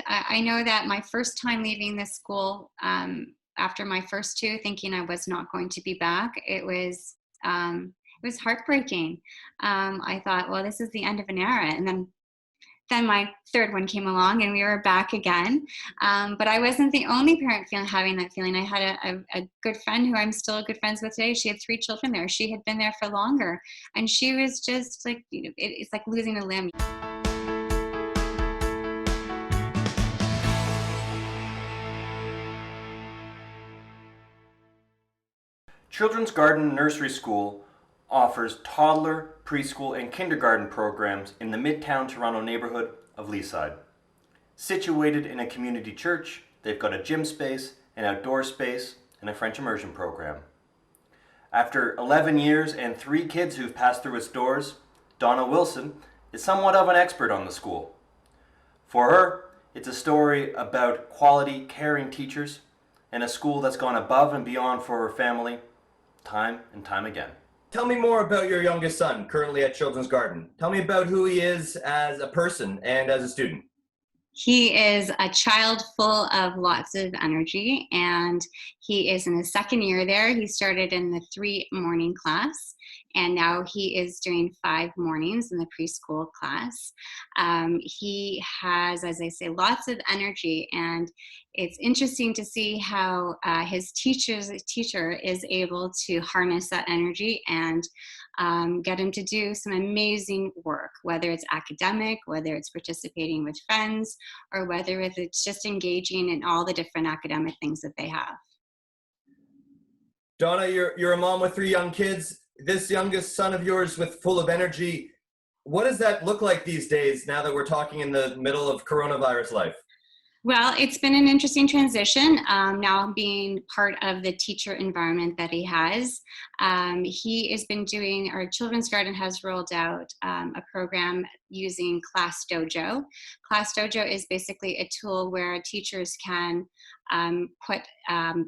I know that my first time leaving this school, after my first two, thinking I was not going to be back, it was heartbreaking. I thought, well, this is the end of an era. And then my third one came along and we were back again. But I wasn't the only parent having that feeling. I had a good friend who I'm still good friends with today. She had 3 children there. She had been there for longer. And she was just like, it's like losing a limb. Children's Garden Nursery School offers toddler, preschool, and kindergarten programs in the Midtown Toronto neighborhood of Leaside. Situated in a community church, they've got a gym space, an outdoor space, and a French immersion program. After 11 years and 3 kids who've passed through its doors, Donna Wilson is somewhat of an expert on the school. For her, it's a story about quality, caring teachers and a school that's gone above and beyond for her family time and time again. Tell me more about your youngest son, currently at Children's Garden. Tell me about who he is as a person and as a student. He is a child full of lots of energy, and he is in his second year there. He started in the 3 morning class, and now he is doing 5 mornings in the preschool class. He has, as I say, lots of energy, and it's interesting to see how his teacher is able to harness that energy and get him to do some amazing work, whether it's academic, whether it's participating with friends, or whether it's just engaging in all the different academic things that they have. Donna, you're a mom with 3 young kids. This youngest son of yours with full of energy, what does that look like these days now that we're talking in the middle of coronavirus life? Well, it's been an interesting transition, now being part of the teacher environment that he has. He has been doing, our Children's Garden has rolled out a program using Class Dojo. Class Dojo is basically a tool where teachers can put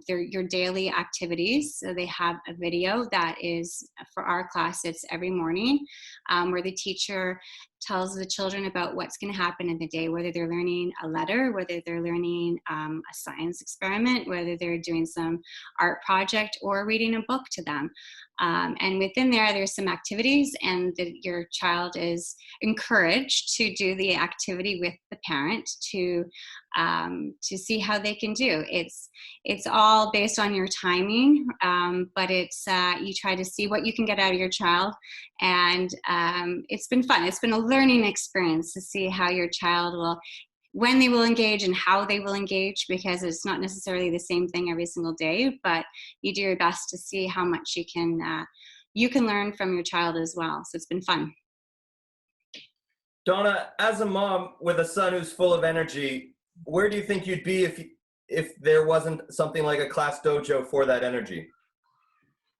your daily activities. So they have a video that is, for our class, it's every morning, where the teacher tells the children about what's going to happen in the day, whether they're learning a letter, whether they're learning a science experiment, whether they're doing some art project or reading a book to them. And within there's some activities, and your child is encouraged to do the activity with the parent to see how they can do. It's all based on your timing, but it's you try to see what you can get out of your child, and it's been fun. It's been a learning experience to see how your child when they will engage and how they will engage, because it's not necessarily the same thing every single day, but you do your best to see how much you can learn from your child as well. So it's been fun. Donna, as a mom with a son who's full of energy, where do you think you'd be if there wasn't something like a Class Dojo for that energy?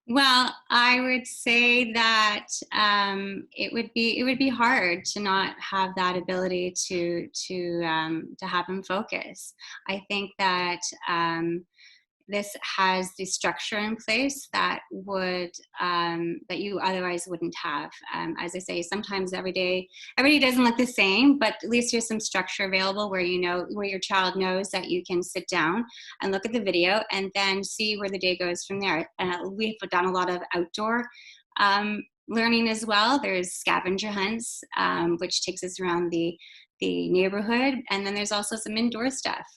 Well, I would say that it would be hard to not have that ability to have him focus. I think that this has the structure in place that that you otherwise wouldn't have. As I say, sometimes every day doesn't look the same, but at least there's some structure available where where your child knows that you can sit down and look at the video and then see where the day goes from there. We've done a lot of outdoor learning as well. There's scavenger hunts, which takes us around the neighborhood, and then there's also some indoor stuff.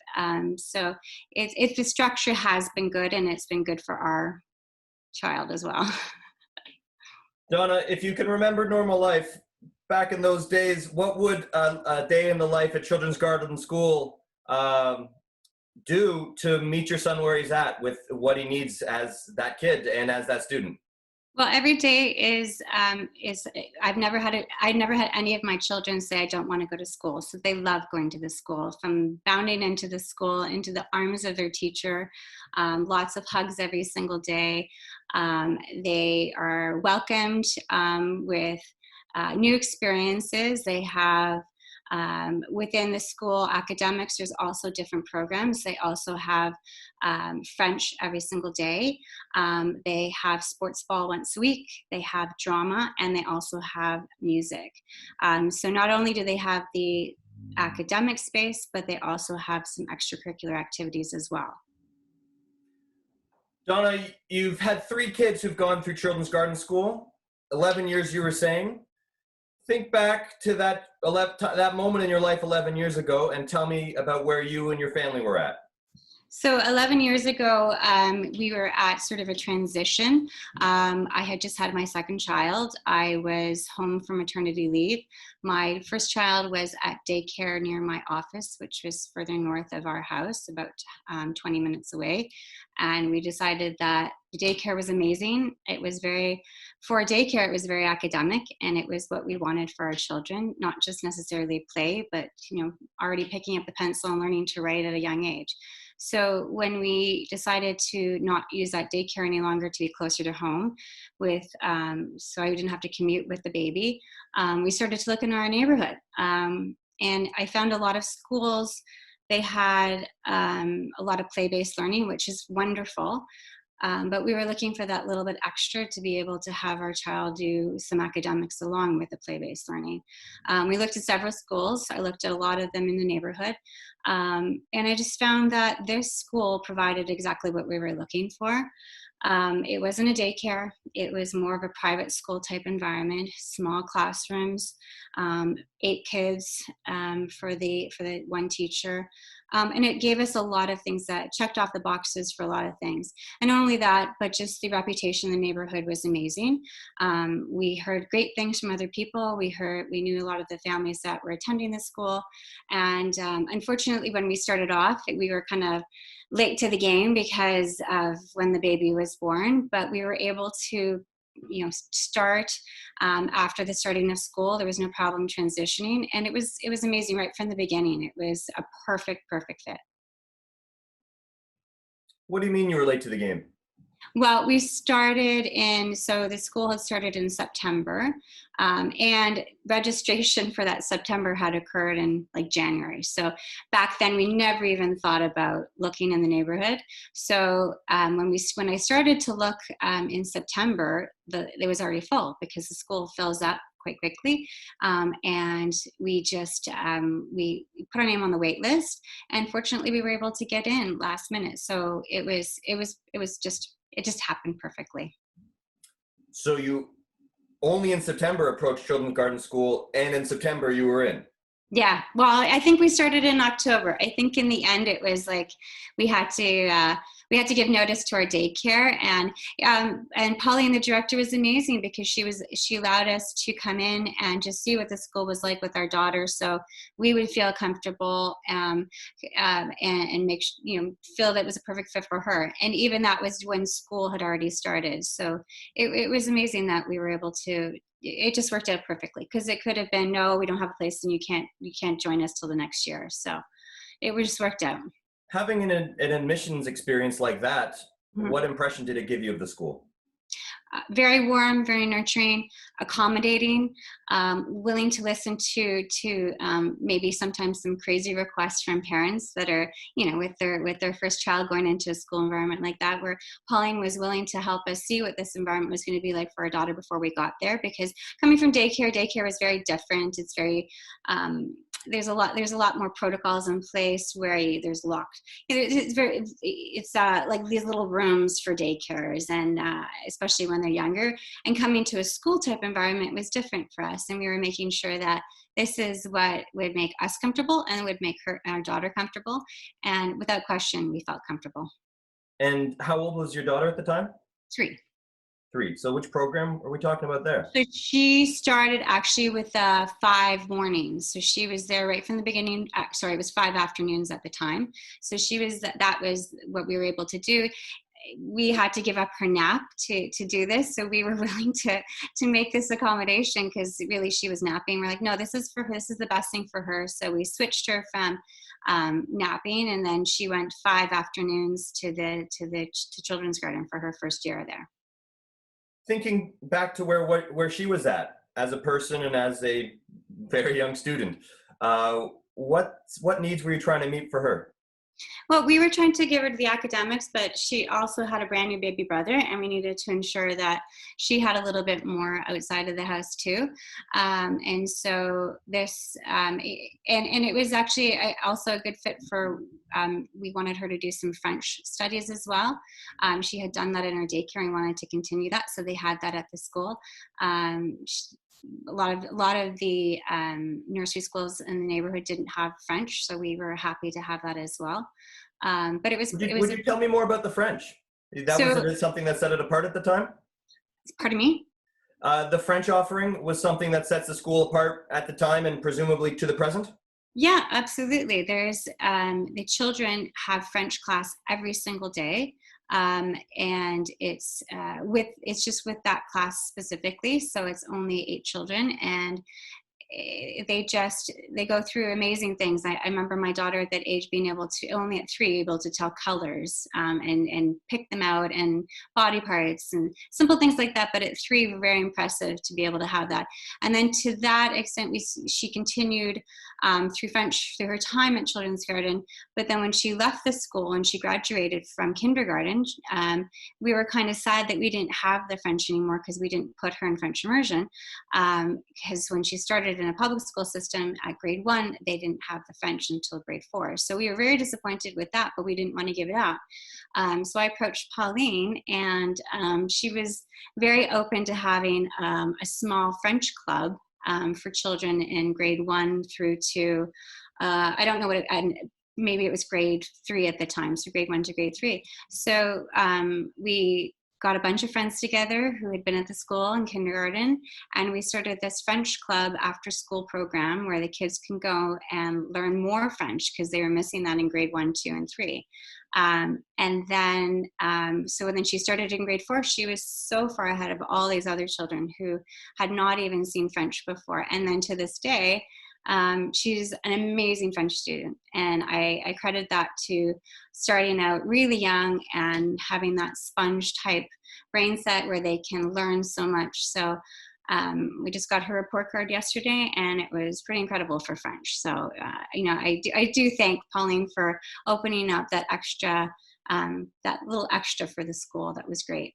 So it's the structure has been good, and it's been good for our child as well. Donna, if you can remember normal life back in those days, what would a day in the life at Children's Garden School do to meet your son where he's at with what he needs as that kid and as that student? Well, every day is I've never had any of my children say I don't want to go to school. So they love going to the school, from bounding into the school, into the arms of their teacher, lots of hugs every single day. They are welcomed with new experiences. They have within the school academics, there's also different programs. They also have French every single day. They have sports ball once a week. They have drama, and they also have music. So not only do they have the academic space, but they also have some extracurricular activities as well. Donna, you've had 3 kids who've gone through Children's Garden School, 11 years you were saying. Think back to that moment in your life 11 years ago and tell me about where you and your family were at. So 11 years ago, we were at sort of a transition. I had just had my second child. I was home from maternity leave. My first child was at daycare near my office, which was further north of our house, about 20 minutes away. And we decided that the daycare was amazing. For a daycare, it was very academic, and it was what we wanted for our children, not just necessarily play, but already picking up the pencil and learning to write at a young age. So when we decided to not use that daycare any longer, to be closer to home so I didn't have to commute with the baby, we started to look in our neighborhood. And I found a lot of schools, they had a lot of play-based learning, which is wonderful. But we were looking for that little bit extra to be able to have our child do some academics along with the play-based learning. We looked at several schools. I looked at a lot of them in the neighborhood. And I just found that this school provided exactly what we were looking for. It wasn't a daycare. It was more of a private school type environment, small classrooms, 8 kids for the one teacher. And it gave us a lot of things that checked off the boxes for a lot of things. And not only that, but just the reputation in the neighborhood was amazing. We heard great things from other people. We knew a lot of the families that were attending the school. And unfortunately, when we started off, we were kind of late to the game because of when the baby was born, but we were able to start after the starting of school. There was no problem transitioning, and it was amazing right from the beginning. It was a perfect fit. What do you mean you were late to the game? Well, so the school had started in September, and registration for that September had occurred in like January. So back then we never even thought about looking in the neighborhood. So when I started to look in September, it was already full because the school fills up quite quickly, and we just we put our name on the wait list, and fortunately we were able to get in last minute. So it just happened perfectly. So you only in September approached Children's Garden School, and in September you were in? Yeah, well, I think we started in October. I think in the end it was like we had to give notice to our daycare, and Pauline, the director, was amazing because she allowed us to come in and just see what the school was like with our daughter, so we would feel comfortable and make feel that it was a perfect fit for her. And even that was when school had already started, so it was amazing that we were able to. It just worked out perfectly because it could have been, no, we don't have a place and you can't join us till the next year. So it just worked out. Having an admissions experience like that, Mm-hmm. What impression did it give you of the school? Very warm, very nurturing, accommodating, willing to listen to maybe sometimes some crazy requests from parents that are, with their first child going into a school environment like that, where Pauline was willing to help us see what this environment was going to be like for our daughter before we got there. Because coming from daycare is very different. It's very there's a lot more protocols in place where there's locked. It's like these little rooms for daycares, and especially when they're younger. And coming to a school type environment was different for us, and we were making sure that this is what would make us comfortable and would make our daughter comfortable. And without question, we felt comfortable. And how old was your daughter at the time? 3. So which program are we talking about there? So she started actually with 5 mornings. So she was there right from the beginning. It was 5 afternoons at the time. So that was what we were able to do. We had to give up her nap to do this. So we were willing to make this accommodation because really she was napping. We're like, no, this is for her. This is the best thing for her. So we switched her from napping, and then she went 5 afternoons to Children's Garden for her first year there. Thinking back to where she was at as a person and as a very young student, what needs were you trying to meet for her? Well, we were trying to give her the academics, but she also had a brand new baby brother, and we needed to ensure that she had a little bit more outside of the house too. And so this, and it was actually also a good fit for, we wanted her to do some French studies as well. She had done that in her daycare and wanted to continue that, so they had that at the school. A lot of the nursery schools in the neighborhood didn't have French, so we were happy to have that as well. But Would you tell me more about the French? That was something that set it apart at the time? Pardon me? The French offering was something that sets the school apart at the time and presumably to the present? Yeah, absolutely. There's the children have French class every single day. And it's just with that class specifically. So it's only 8 children, and they go through amazing things. I remember my daughter at that age being able to, only at 3, able to tell colors, and pick them out, and body parts and simple things like that. But at 3, very impressive to be able to have that. And then to that extent, she continued through French through her time at Children's Garden. But then when she left the school and she graduated from kindergarten, we were kind of sad that we didn't have the French anymore, because we didn't put her in French immersion. Because when she started in a public school system at grade 1, they didn't have the French until grade 4. So we were very disappointed with that, but we didn't want to give it up. So I approached Pauline, and she was very open to having a small French club for children in grade 1 through to, I don't know what maybe it was grade 3 at the time, so grade 1 to grade 3. So we got a bunch of friends together who had been at the school in kindergarten, and we started this French club after school program where the kids can go and learn more French, because they were missing that in grade 1, 2, and 3. And then, so then she started in grade 4. She was so far ahead of all these other children who had not even seen French before. And then to this day, she's an amazing French student, and I credit that to starting out really young and having that sponge type brain set where they can learn so much. So we just got her report card yesterday, and it was pretty incredible for French. So I do thank Pauline for opening up that extra, that little extra for the school. That was great.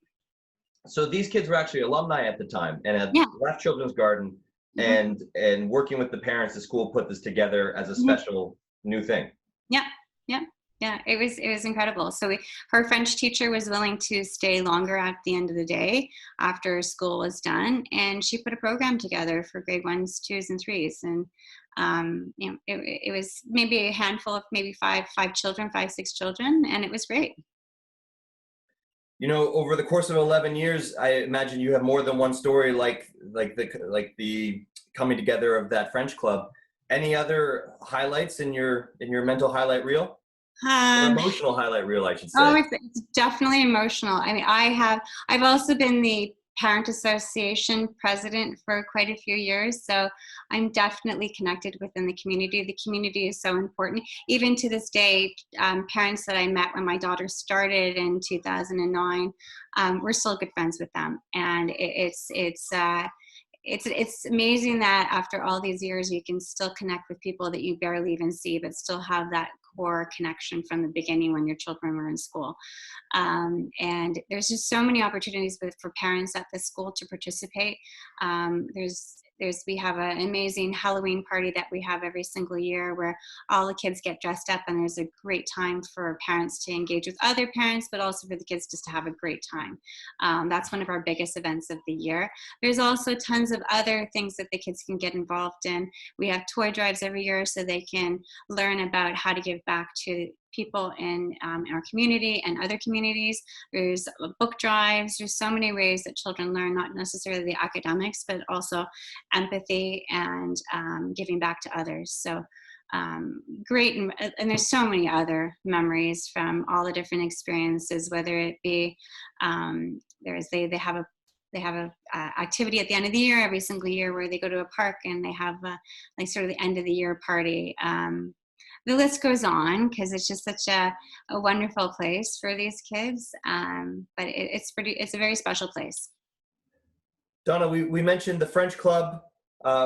So these kids were actually alumni at the time and had left Children's Garden. Mm-hmm. And working with the parents, the school put this together as a special new thing. Yeah. It was incredible. So her French teacher was willing to stay longer at the end of the day after school was done, and she put a program together for grade 1s, 2s, and 3s. And it was maybe a handful of maybe 5, 6 children, and it was great. Over the course of 11 years, I imagine you have more than one story like the coming together of that French club. Any other highlights in your mental highlight reel? Or emotional highlight reel, I should say. Oh, it's definitely emotional. I mean, I've also been the Parent Association president for quite a few years, so I'm definitely connected within the community. The community is so important. Even to this day, parents that I met when my daughter started in 2009, we're still good friends with them, and it's amazing that after all these years you can still connect with people that you barely even see, but still have that core connection from the beginning when your children were in school. And there's just so many opportunities for parents at the school to participate. We have an amazing Halloween party that we have every single year where all the kids get dressed up, and there's a great time for parents to engage with other parents, but also for the kids just to have a great time. That's one of our biggest events of the year. There's also tons of other things that the kids can get involved in. We have toy drives every year so they can learn about how to give back to people in our community and other communities. There's book drives. There's so many ways that children learn, not necessarily the academics, but also empathy and giving back to others. So great. And there's so many other memories from all the different experiences, whether it be they have a activity at the end of the year, every single year, where they go to a park and they have like sort of the end of the year party. The list goes on because it's just such a wonderful place for these kids. But it's a very special place. Donna, we mentioned the French club.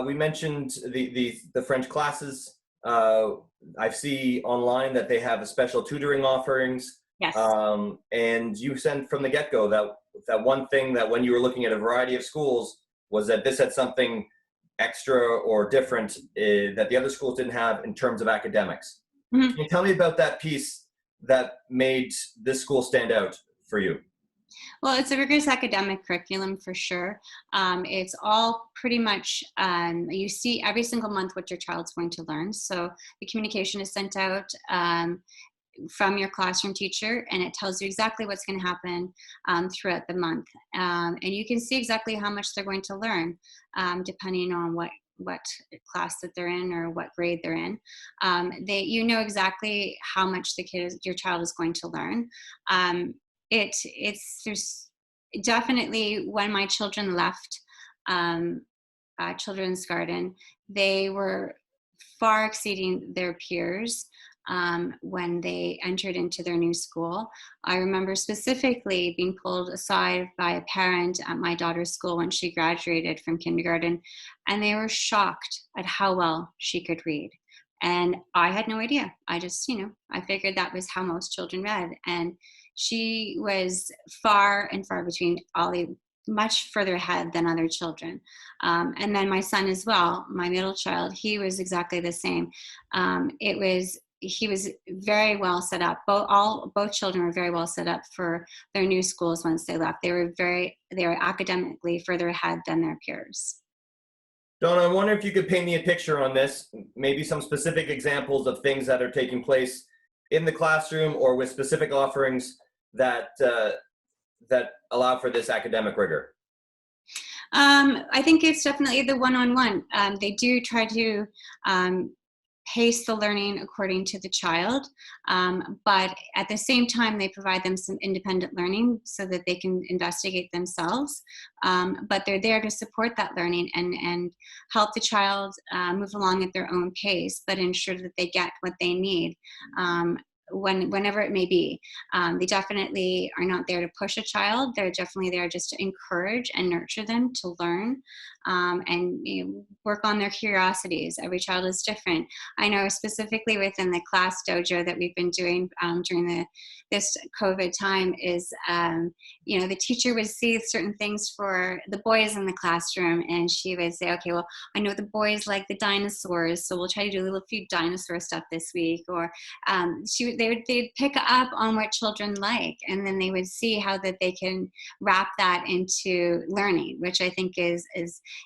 We mentioned the French classes. Uh, I see online that they have a special tutoring offerings. Yes. And you said from the get-go that one thing that when you were looking at a variety of schools was that this had something extra or different that the other schools didn't have in terms of academics. Mhm. Can you tell me about that piece that made this school stand out for you? Well, it's a rigorous academic curriculum for sure. It's all pretty much, you see every single month what your child's going to learn. So the communication is sent out from your classroom teacher, and it tells you exactly what's going to happen throughout the month. And you can see exactly how much they're going to learn depending on what class that they're in or what grade they're in. You know exactly how much your child is going to learn. There's definitely, when my children left children's garden, they were far exceeding their peers when they entered into their new school. I remember specifically being pulled aside by a parent at my daughter's school when she graduated from kindergarten, and they were shocked at how well she could read. And I had no idea. I just, I figured that was how most children read. And she was far and far between, much further ahead than other children. And then my son as well, my middle child, he was exactly the same. He was very well set up. Both children were very well set up for their new schools once they left. They were academically further ahead than their peers. Donna, I wonder if you could paint me a picture on this, maybe some specific examples of things that are taking place in the classroom or with specific offerings that allow for this academic rigor. I think it's definitely the one-on-one. They do try to pace the learning according to the child, but at the same time they provide them some independent learning so that they can investigate themselves, but they're there to support that learning and help the child move along at their own pace, but ensure that they get what they need whenever it may be. They definitely are not there to push a child. They're definitely there just to encourage and nurture them to learn and work on their curiosities. Every child is different. I know specifically within the Class Dojo that we've been doing during this COVID time is, the teacher would see certain things for the boys in the classroom, and she would say, okay, well, I know the boys like the dinosaurs, so we'll try to do a little few dinosaur stuff this week. Or they'd pick up on what children like, and then they would see how that they can wrap that into learning, which I think is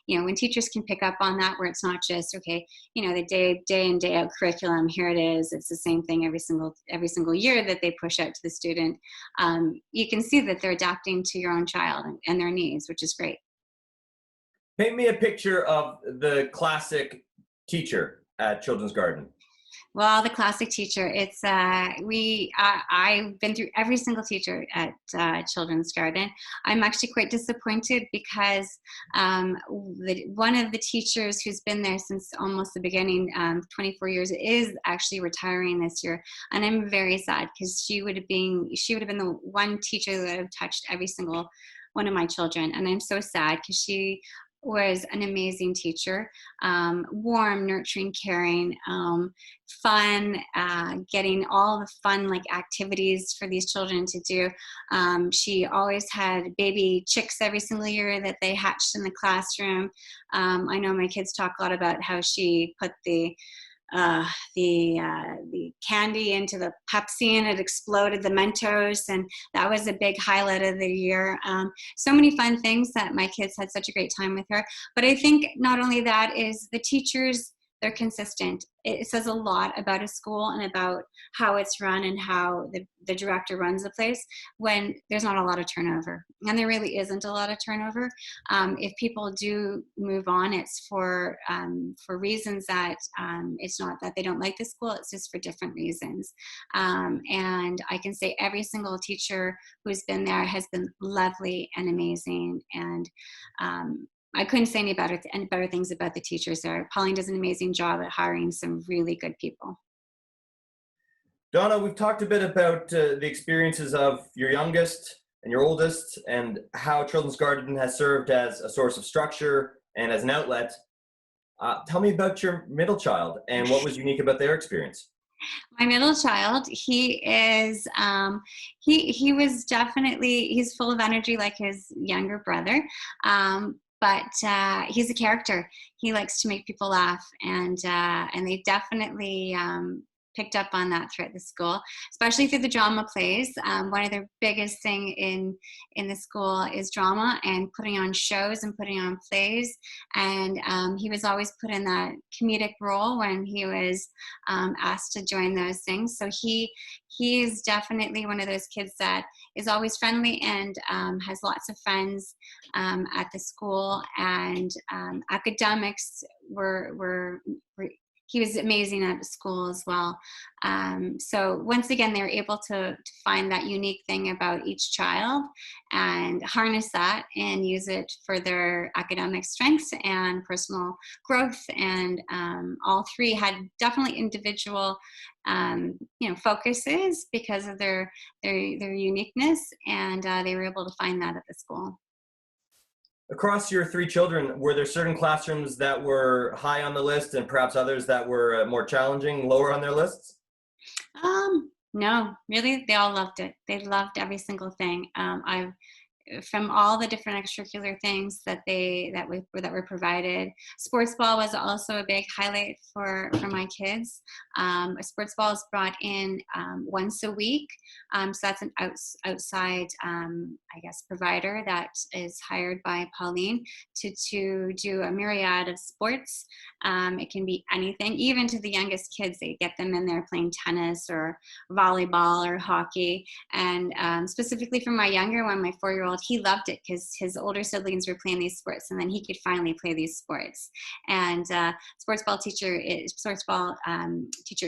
when teachers can pick up on that, where it's not just, okay, the day in, day out curriculum, here it is, it's the same thing every single year that they push out to the student. You can see that they're adapting to your own child and their needs, which is great. Paint me a picture of the classic teacher at Children's Garden. Well, the classic teacher, it's I've been through every single teacher at Children's Garden. I'm actually quite disappointed because one of the teachers who's been there since almost the beginning, 24 years, is actually retiring this year, and I'm very sad because she would have been the one teacher that would have touched every single one of my children, and I'm so sad because she was an amazing teacher, warm, nurturing, caring, fun, getting all the fun activities for these children to do. She always had baby chicks every single year that they hatched in the classroom. I know my kids talk a lot about how she put the candy into the Pepsi and it exploded, the Mentos, and that was a big highlight of the year. So many fun things that my kids had such a great time with her. But I think not only that is the teachers, they're consistent. It says a lot about a school and about how it's run and how the director runs the place when there's not a lot of turnover. And there really isn't a lot of turnover. If people do move on, it's for reasons that it's not that they don't like the school, it's just for different reasons. And I can say every single teacher who's been there has been lovely and amazing. And I couldn't say any better things about the teachers there. Pauline does an amazing job at hiring some really good people. Donna, we've talked a bit about the experiences of your youngest and your oldest and how Children's Garden has served as a source of structure and as an outlet. Tell me about your middle child and what was unique about their experience. My middle child, he is he was definitely, he's full of energy like his younger brother, but he's a character. He likes to make people laugh, and they definitely picked up on that throughout the school, especially through the drama plays. One of the biggest thing in the school is drama and putting on shows and putting on plays. And he was always put in that comedic role when he was asked to join those things. So he is definitely one of those kids that is always friendly and has lots of friends at the school. And academics were he was amazing at school as well. So once again, they're able to find that unique thing about each child and harness that and use it for their academic strengths and personal growth. And all three had definitely individual focuses because of their uniqueness, and they were able to find that at the school. Across your three children, were there certain classrooms that were high on the list and perhaps others that were more challenging, lower on their lists? No, really, they all loved it. They loved every single thing. From all the different extracurricular things that were provided. Sports ball was also a big highlight for my kids. A sports ball is brought in once a week, so that's an outside provider that is hired by Pauline to do a myriad of sports. It can be anything, even to the youngest kids. They get them in there playing tennis or volleyball or hockey. And specifically for my younger one, my 4-year-old, he loved it because his older siblings were playing these sports, and then he could finally play these sports. And sports ball teacher is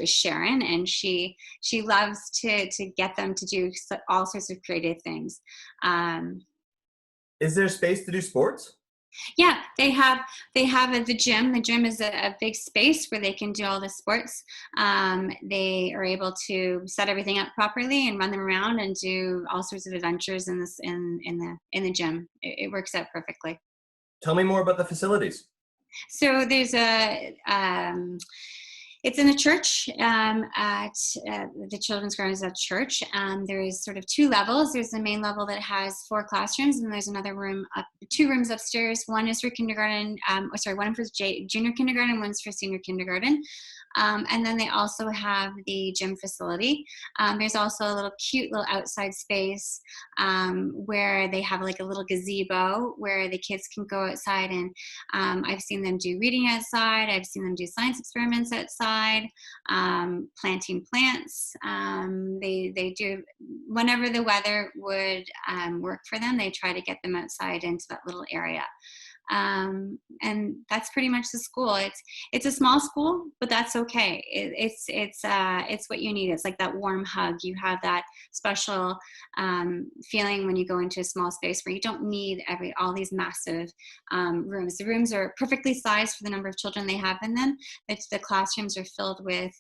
Sharon, and she loves to get them to do all sorts of creative things. Is there space to do sports? Yeah, they have the gym. The gym is a big space where they can do all the sports. They are able to set everything up properly and run them around and do all sorts of adventures in the gym. It works out perfectly. Tell me more about the facilities. So there's it's in a church at the Children's Garden is a church. There is sort of 2 levels. There's the main level that has 4 classrooms, and there's another room 2 rooms upstairs. One is for kindergarten, one for junior kindergarten, one's for senior kindergarten. And then they also have the gym facility. There's also a cute little outside space where they have like a little gazebo where the kids can go outside, and I've seen them do reading outside. I've seen them do science experiments outside, planting plants. They do, whenever the weather would work for them, they try to get them outside into that little area. And that's pretty much the school. It's a small school, but that's okay. It's what you need. It's like that warm hug. You have that special feeling when you go into a small space where you don't need all these massive rooms. The rooms are perfectly sized for the number of children they have in them. The classrooms are filled with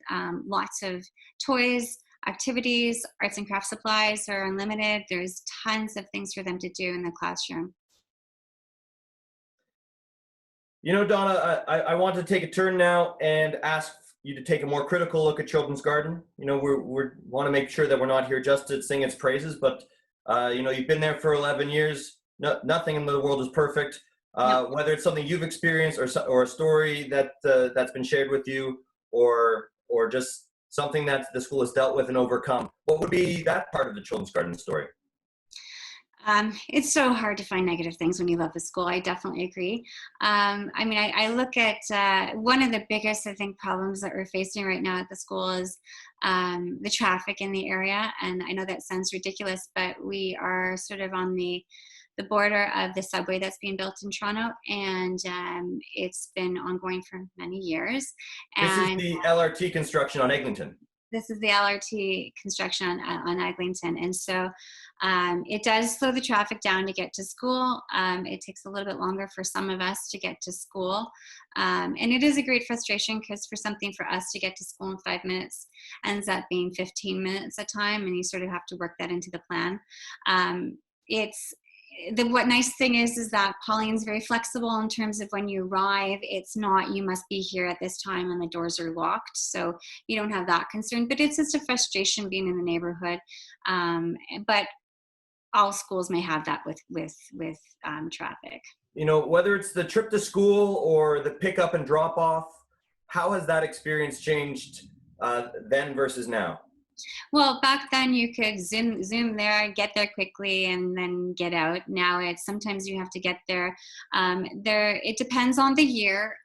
lots of toys, activities, arts and craft supplies are unlimited. There's tons of things for them to do in the classroom. You know, Donna, I want to take a turn now and ask you to take a more critical look at Children's Garden. You know, we want to make sure that we're not here just to sing its praises, but, you know, you've been there for 11 years. Nothing in the world is perfect. No. Whether it's something you've experienced or a story that's been shared with you or just something that the school has dealt with and overcome, what would be that part of the Children's Garden story? It's so hard to find negative things when you love the school. I definitely agree. I look at one of the biggest, I think, problems that we're facing right now at the school is the traffic in the area. And I know that sounds ridiculous, but we are sort of on the border of the subway that's being built in Toronto, and it's been ongoing for many years. This is the LRT construction on Eglinton. This is the LRT construction on Eglinton. And so it does slow the traffic down to get to school. It takes a little bit longer for some of us to get to school. And it is a great frustration because for us to get to school in 5 minutes ends up being 15 minutes at a time, and you sort of have to work that into the plan. what nice thing is that Pauline's very flexible in terms of when you arrive. It's not, you must be here at this time and the doors are locked. So you don't have that concern, but it's just a frustration being in the neighborhood. But all schools may have that with traffic. You know, whether it's the trip to school or the pick up and drop off, how has that experience changed then versus now? Well, back then you could zoom there, get there quickly, and then get out. Now it's sometimes you have to get there. It depends on the year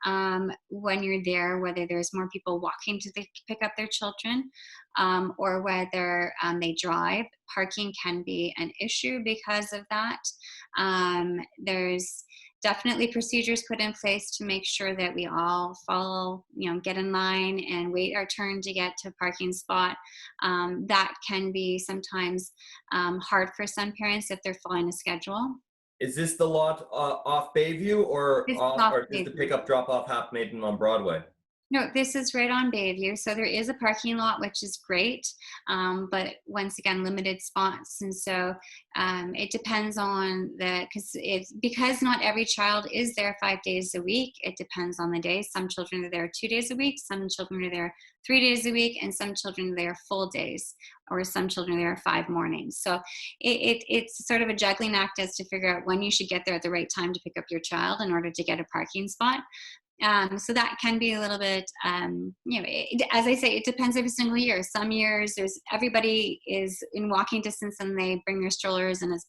when you're there, whether there's more people walking to pick up their children, or whether they drive. Parking can be an issue because of that. There's definitely procedures put in place to make sure that we all follow, get in line and wait our turn to get to a parking spot. That can be sometimes hard for some parents if they're following a schedule. Is this the lot off Bayview or does the pickup drop off happen on Broadway? No, this is right on Bayview. So there is a parking lot, which is great, but once again, limited spots. And so it depends on because not every child is there 5 days a week. It depends on the day. Some children are there 2 days a week. Some children are there 3 days a week, and some children are there full days, or some children are there 5 mornings. So it's sort of a juggling act as to figure out when you should get there at the right time to pick up your child in order to get a parking spot. So that can be a little bit, as I say, it depends every single year. Some years everybody is in walking distance and they bring their strollers and it's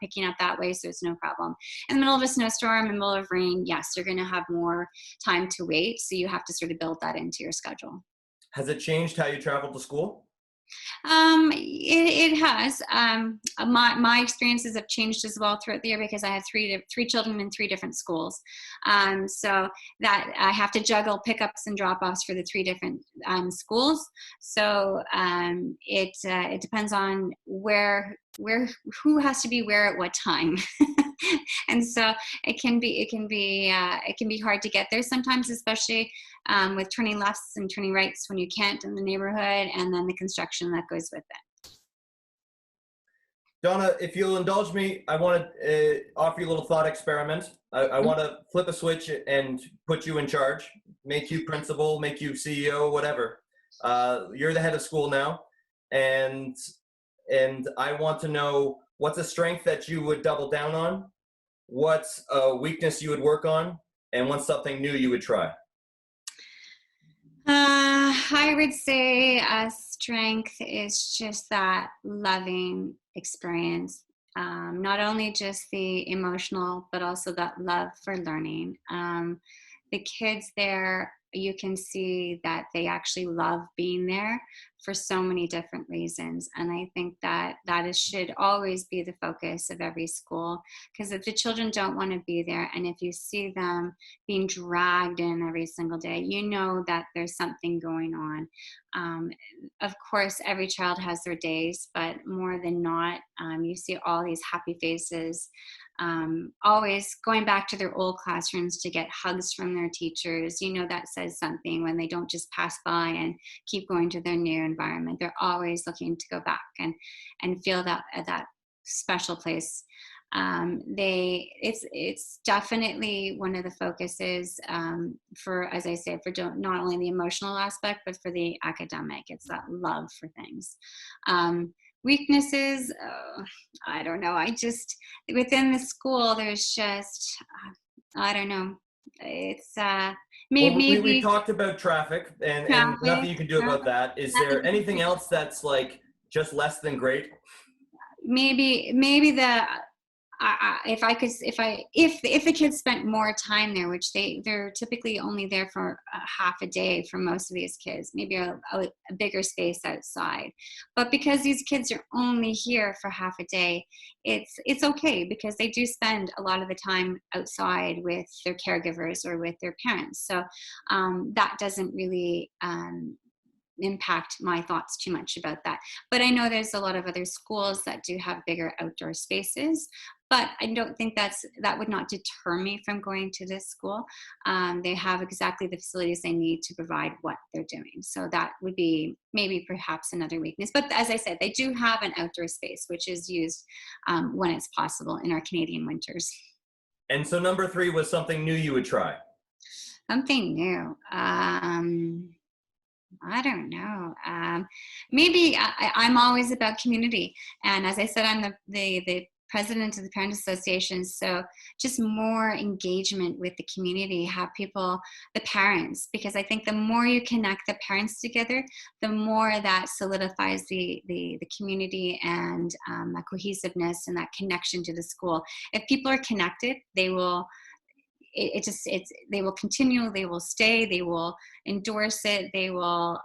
picking up that way, so it's no problem. In the middle of a snowstorm, in the middle of rain, yes, you're going to have more time to wait. So you have to sort of build that into your schedule. Has it changed how you travel to school? It has. My experiences have changed as well throughout the year because I have three children in 3 different schools. So that I have to juggle pickups and drop-offs for the 3 different schools. So it depends on who has to be where at what time. And so it can be hard to get there sometimes, especially with turning lefts and turning rights when you can't in the neighborhood, and then the construction that goes with it. Donna, if you'll indulge me, I want to offer you a little thought experiment. I want to flip a switch and put you in charge, make you principal, make you CEO, whatever. You're the head of school now, and I want to know what's a strength that you would double down on, what's a weakness you would work on, and what's something new you would try. I would say a strength is just that loving experience. Not only just the emotional, but also that love for learning. The kids there, you can see that they actually love being there for so many different reasons. And I think that should always be the focus of every school, because if the children don't want to be there, and if you see them being dragged in every single day, you know that there's something going on. Of course, every child has their days, but more than not, you see all these happy faces, always going back to their old classrooms to get hugs from their teachers. That says something when they don't just pass by and keep going to their new environment. They're always looking to go back and feel that special place. It's definitely one of the focuses for, as I say, for not only the emotional aspect, but for the academic. It's that love for things. Weaknesses, I don't know. Within the school, there's just, I don't know. It's maybe we talked about traffic and nothing you can do about that. Is there anything else that's like just less than great? Maybe if the kids spent more time there, which they're typically only there for half a day for most of these kids, maybe a bigger space outside. But because these kids are only here for half a day, it's okay, because they do spend a lot of the time outside with their caregivers or with their parents. So that doesn't really impact my thoughts too much about that. But I know there's a lot of other schools that do have bigger outdoor spaces, but I don't think that would not deter me from going to this school. They have exactly the facilities they need to provide what they're doing. So that would be maybe perhaps another weakness. But as I said, they do have an outdoor space, which is used when it's possible in our Canadian winters. And so number 3 was something new you would try. Something new. I don't know. Maybe I'm always about community. And as I said, I'm the president of the Parent Association. So just more engagement with the community, have people, the parents, because I think the more you connect the parents together, the more that solidifies the community and that cohesiveness and that connection to the school. If people are connected, they will they will continue, they will stay, they will endorse it, they will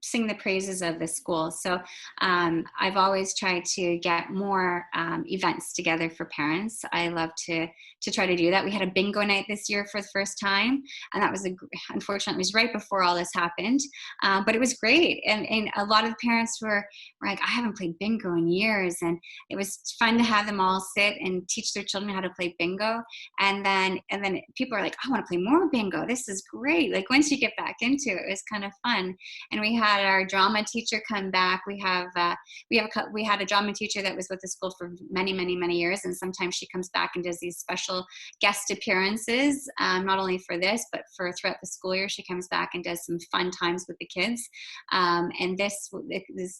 sing the praises of the school. So I've always tried to get more events together for parents. I love to try to do that. We had a bingo night this year for the first time, and that was unfortunately, it was right before all this happened, but it was great. And a lot of the parents were like, I haven't played bingo in years, and it was fun to have them all sit and teach their children how to play bingo. And then people are like, I want to play more bingo. This is great. Like once you get back into it, it was kind of fun. And we had our drama teacher come back. We had a drama teacher that was with the school for many, many, many years, and sometimes she comes back and does these special guest appearances, not only for this, but for throughout the school year. She comes back and does some fun times with the kids. And this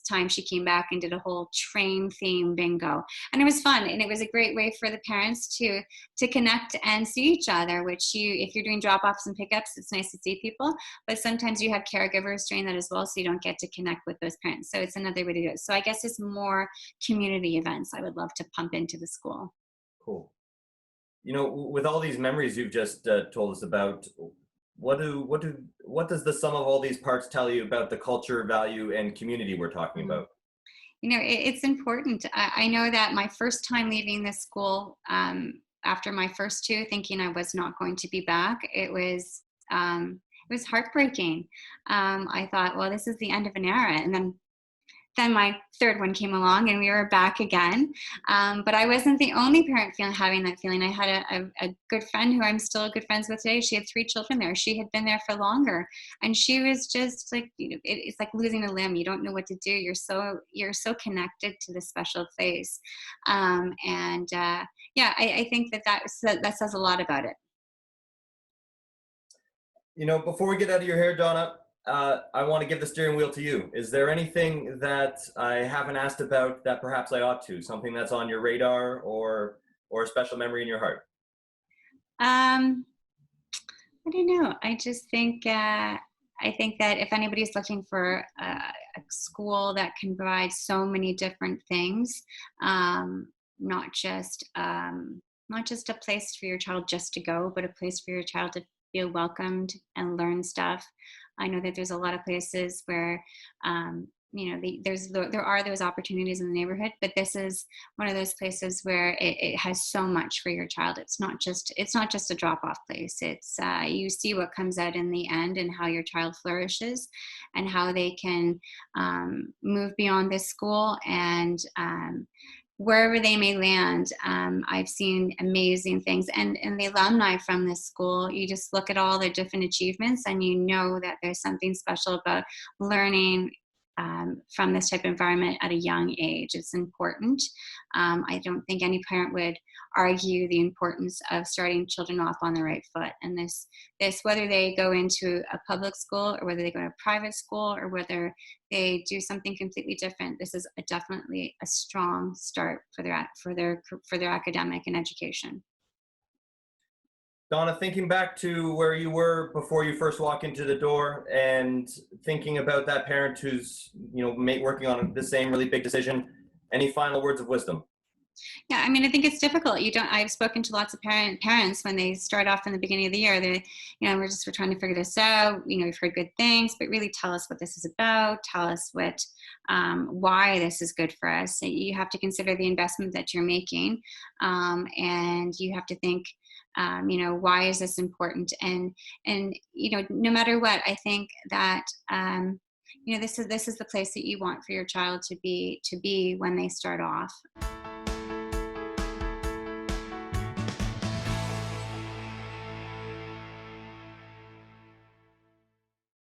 time she came back and did a whole train theme bingo, and it was fun, and it was a great way for the parents to connect and see each other. Which if you're doing drop-offs and pickups, it's nice to see people, but sometimes you have caregivers doing that as well, so you don't get to connect with those parents. So it's another way to do it. So I guess it's more community events I would love to pump into the school. Cool. You know, with all these memories you've just told us about, what does the sum of all these parts tell you about the culture, value, and community we're talking about? You know, it's important. I know that my first time leaving the school, after my first 2, thinking I was not going to be back, it was heartbreaking. I thought, well, this is the end of an era. And then my third one came along and we were back again. But I wasn't the only parent having that feeling. I had a good friend who I'm still good friends with today. She had 3 children there. She had been there for longer. And she was just like, it's like losing a limb. You don't know what to do. You're so connected to this special place. I think that says a lot about it. You know, before we get out of your hair, Donna, I want to give the steering wheel to you. Is there anything that I haven't asked about that perhaps I ought to? Something that's on your radar or a special memory in your heart? I don't know. I just think I think that if anybody's looking for a school that can provide so many different things, not just a place for your child just to go, but a place for your child to feel welcomed and learn stuff. I know that there's a lot of places where, there are those opportunities in the neighborhood, but this is one of those places where it has so much for your child. It's not just a drop-off place. It's you see what comes out in the end and how your child flourishes and how they can move beyond this school and wherever they may land. I've seen amazing things, and the alumni from this school, you just look at all their different achievements and you know that there's something special about learning from this type of environment at a young age. It's important. I don't think any parent would argue the importance of starting children off on the right foot. And this whether they go into a public school or whether they go to a private school or whether they do something completely different, this is definitely a strong start for their academic and education. Donna, thinking back to where you were before you first walk into the door and thinking about that parent who's, working on the same really big decision, any final words of wisdom? Yeah, I mean, I think it's difficult. I've spoken to lots of parents when they start off in the beginning of the year. We're trying to figure this out. We've heard good things, but really tell us what this is about. Tell us why this is good for us. So you have to consider the investment that you're making, and you have to think, why is this important? And no matter what, I think that this is the place that you want for your child to be when they start off.